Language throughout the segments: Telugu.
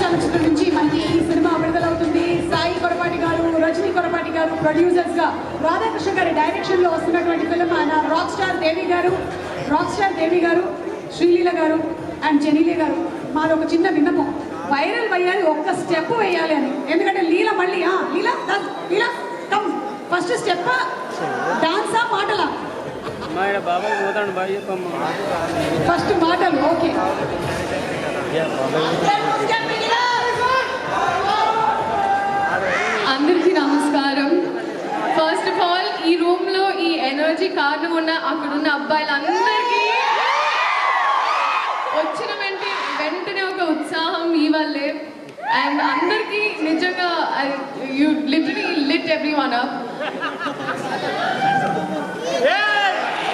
చలనచిత్రం నుంచి మనకి ఈ సినిమా విడుదలవుతుంది. సాయి కొరపాటి గారు, రజనీ కొరపాటి గారు ప్రొడ్యూసర్స్ గా, రాధాకృష్ణ గారి డైరెక్షన్ లో వస్తున్నటువంటి ఫిల్మ్ రాక్ స్టార్ దేవి గారు, శ్రీలీల గారు అండ్ జెనీలియా గారు. మాది ఒక చిన్న విన్నపం, వైరల్ వేయాలి, ఒక్క స్టెప్ వేయాలి అని. ఎందుకంటే లీల మళ్ళీ లీల కమ్ ఫస్ట్ స్టెప్ డాన్సా మాటలా? ఫస్ట్ మాటలు. ఓకే, అందరికీ నమస్కారం. ఫస్ట్ ఆఫ్ ఆల్ ఈ రూమ్ లో ఈ ఎనర్జీ కారణం ఉన్న అక్కడున్న అబ్బాయిలందరికీ వచ్చిన వెంటనే ఒక ఉత్సాహం మీ వల్లే. అండ్ అందరికీ నిజంగా you literally lit everyone up.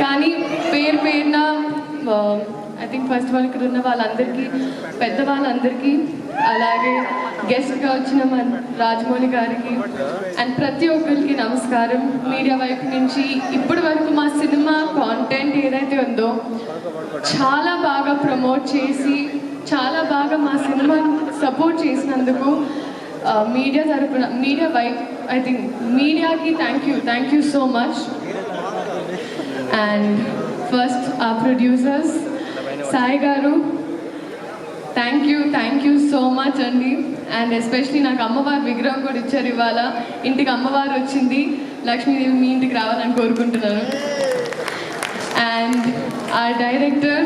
కానీ పేరున I think first of all ఇక్కడ ఉన్న వాళ్ళందరికీ, పెద్దవాళ్ళందరికీ, అలాగే గెస్ట్గా వచ్చిన మన రాజమౌళి గారికి అండ్ ప్రతి ఒక్కరికి నమస్కారం. మీడియా వైపు నుంచి ఇప్పటి వరకు మా సినిమా కాంటెంట్ ఏదైతే ఉందో చాలా బాగా ప్రమోట్ చేసి, చాలా బాగా మా సినిమాను సపోర్ట్ చేసినందుకు మీడియా తరపున, మీడియా వైపు ఐ థింక్ మీడియాకి thank you so much. And first ఆ ప్రొడ్యూసర్స్ సాయి గారు, థ్యాంక్ యూ సో మచ్ అండి. అండ్ ఎస్పెషలీ నాకు అమ్మవారి విగ్రహం కూడా ఇచ్చారు ఇవాళ. ఇంటికి అమ్మవారు వచ్చింది, లక్ష్మీదేవి మీ ఇంటికి రావాలని కోరుకుంటున్నాను. అండ్ ఆ డైరెక్టర్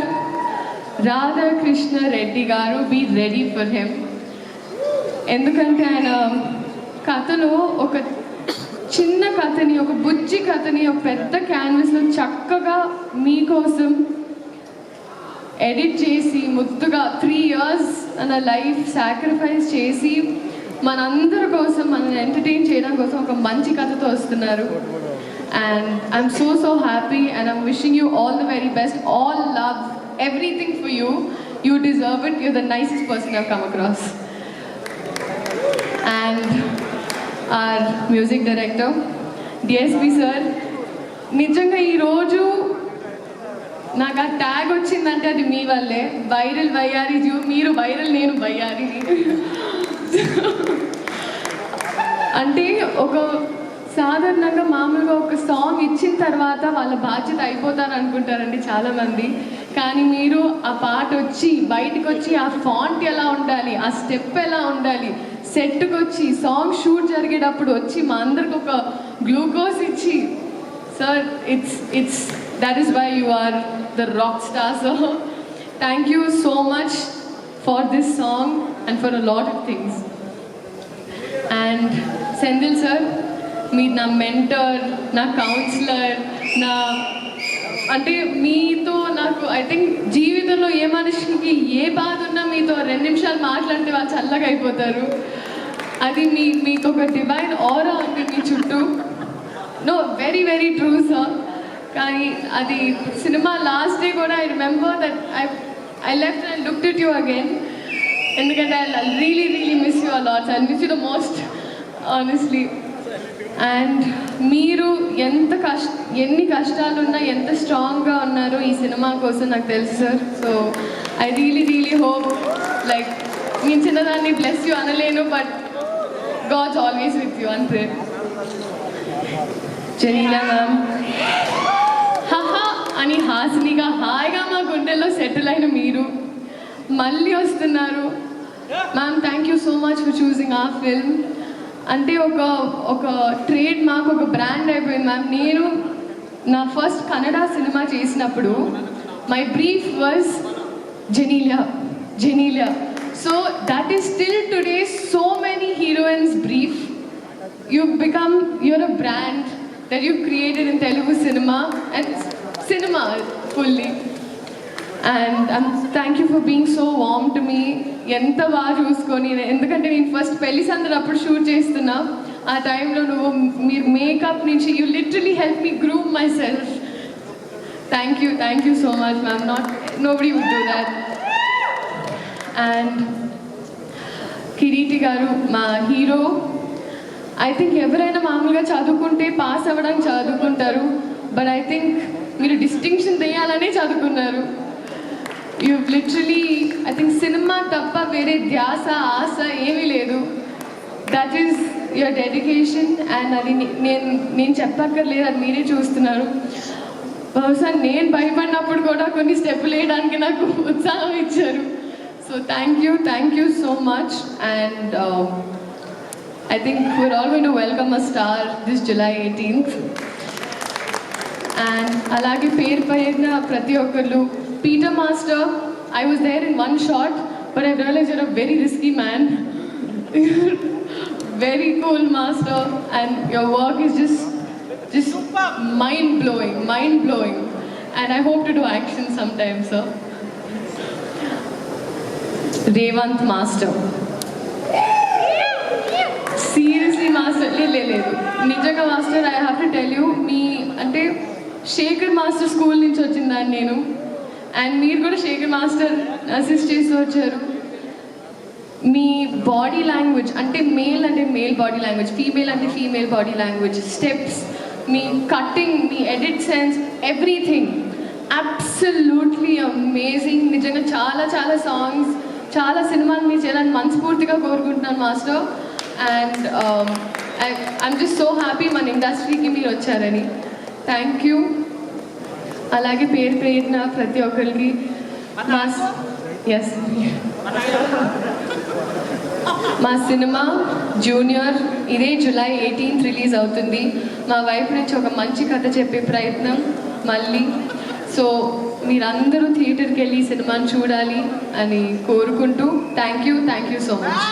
రాధాకృష్ణ రెడ్డి గారు, బీ రెడీ ఫర్ హిమ్. ఎందుకంటే ఆయన కథలో ఒక చిన్న కథని, ఒక బుజ్జి కథని ఒక పెద్ద క్యాన్వస్లో చక్కగా మీకోసం ఎడిట్ చేసి, ముద్దుగా 3 years అన్న లైఫ్ సాక్రిఫైస్ చేసి మనందరి కోసం, మనల్ని ఎంటర్టైన్ చేయడం కోసం ఒక మంచి కథతో వస్తున్నారు. And I'm so happy and I'm wishing you all the very best. All love, everything for you. You deserve it. You're the nicest person I've come across. And our music director, DSP sir, నిజంగా ఈరోజు నాకు ఆ ట్యాగ్ వచ్చిందంటే అది మీ వల్లే. వైరల్ వయ్యారి, మీరు వైరల్, నేను వయ్యారి. అంటే ఒక సాధారణంగా మామూలుగా ఒక సాంగ్ ఇచ్చిన తర్వాత వాళ్ళ బాధ్యత అయిపోతారు అనుకుంటారండి చాలామంది. కానీ మీరు ఆ పాట వచ్చి బయటకు వచ్చి ఆ ఫాంట్ ఎలా ఉండాలి, ఆ స్టెప్ ఎలా ఉండాలి, సెట్కి వచ్చి సాంగ్ షూట్ జరిగేటప్పుడు వచ్చి మా అందరికి ఒక గ్లూకోజ్ ఇచ్చి, sir it's that is why you are the rock star. So thank you so much for this song and for a lot of things. And Senthil sir, మీరు నా మెంటర్, నా కౌన్సిలర్, నా అంటే మీతో నాకు ఐ థింక్ జీవితంలో ఏ మనిషికి ఏ బాధ ఉన్నా మీతో 2 నిమిషాలు మాట్లాడితే వాళ్ళు చల్లగా అయిపోతారు. అది మీకు ఒక డివైన్ ఆరా ఉంది మీ చుట్టూ. No, very true sir. కానీ అది సినిమా లాస్ట్ డే కూడా I remember that I left and looked at you again. ఎందుకంటే I really miss you a lot. I miss you the most honestly. And మీరు ఎన్ని కష్టాలున్నా ఎంత స్ట్రాంగ్గా ఉన్నారో ఈ సినిమా కోసం నాకు తెలుసు sir. So I really hope, like నేను చిన్నదాన్ని బ్లెస్ యూ అనలేను, but God's always with you and prayer. Genelia ma'am, హహా అని హాసినిగా హాయిగా మా గుండెల్లో సెటిల్ అయిన మీరు మళ్ళీ వస్తున్నారు. Ma'am, thank you so much for choosing ఆ ఫిల్మ్. అంటే ఒక ట్రేడ్ మార్క్, ఒక బ్రాండ్ అయిపోయింది మ్యామ్. నేను నా ఫస్ట్ కన్నడ సినిమా చేసినప్పుడు my brief was Genelia. So that is still today so many heroines brief. you're a brand that you created in Telugu cinema and cinema fully. And thank you for being so warm to me. ఎంత బాగా చూసుకొని, ఎందుకంటే నేను ఫస్ట్ పెళ్లి సందడి అప్పుడు షూట్ చేస్తున్నా. ఆ టైంలో మీరు మేకప్ నుంచి you literally help me groom myself. Thank you so much ma'am. Nobody would do that. And Kiriti garu, మా హీరో. ఐ థింక్ ఎవరైనా మామూలుగా చదువుకుంటే పాస్ అవ్వడానికి చదువుకుంటారు, బట్ ఐ థింక్ మీరు డిస్టింక్షన్ తెయాలనే చదువుకున్నారు. You've literally, I think cinema cinema తప్ప వేరే ధ్యాస ఆశ ఏమీ లేదు. That is your dedication and అది నేను చెప్పక్కర్లేదు, అది మీరే చూస్తున్నారు. బహుశా నేను భయపడినప్పుడు కూడా కొన్ని స్టెప్పులు వేయడానికి నాకు ఉత్సాహం ఇచ్చారు. So thank you so much. And I think we're all going to welcome a star this July 18th. And alage పేరున ప్రతి ఒక్కళ్ళు, Peter Master, I was there in one shot, but I realized you're a very risky man. Very cool, Master, and your work is just mind blowing. And I hope to do action sometime, sir. Revant Master. Seriously master లేదు నిజంగా master, I have to tell you, మీ అంటే శేఖర్ మాస్టర్ స్కూల్ నుంచి వచ్చిందాన్ని నేను, అండ్ మీరు కూడా శేఖర్ మాస్టర్ అసిస్ట్ చేస్తూ వచ్చారు. మీ బాడీ లాంగ్వేజ్ అంటే మేల్ బాడీ లాంగ్వేజ్, ఫీమేల్ అంటే ఫీమేల్ బాడీ లాంగ్వేజ్, స్టెప్స్, మీ కట్టింగ్, మీ edit sense, everything absolutely amazing. నిజంగా చాలా సాంగ్స్, చాలా సినిమాలు మీరు చేయాలని మనస్ఫూర్తిగా కోరుకుంటున్నాను master. And I'm just so happy మన ఇండస్ట్రీకి మీరు వచ్చారని. Thank you. అలాగే పేరున ప్రతి ఒక్కరికి మా సినిమా జూనియర్ ఇదే July 18th రిలీజ్ అవుతుంది. మా వైపు నుంచి ఒక మంచి కథ చెప్పే ప్రయత్నం మళ్ళీ. సో మీరందరూ థియేటర్కి వెళ్ళి సినిమాని చూడాలి అని కోరుకుంటూ థ్యాంక్ యూ సో మచ్.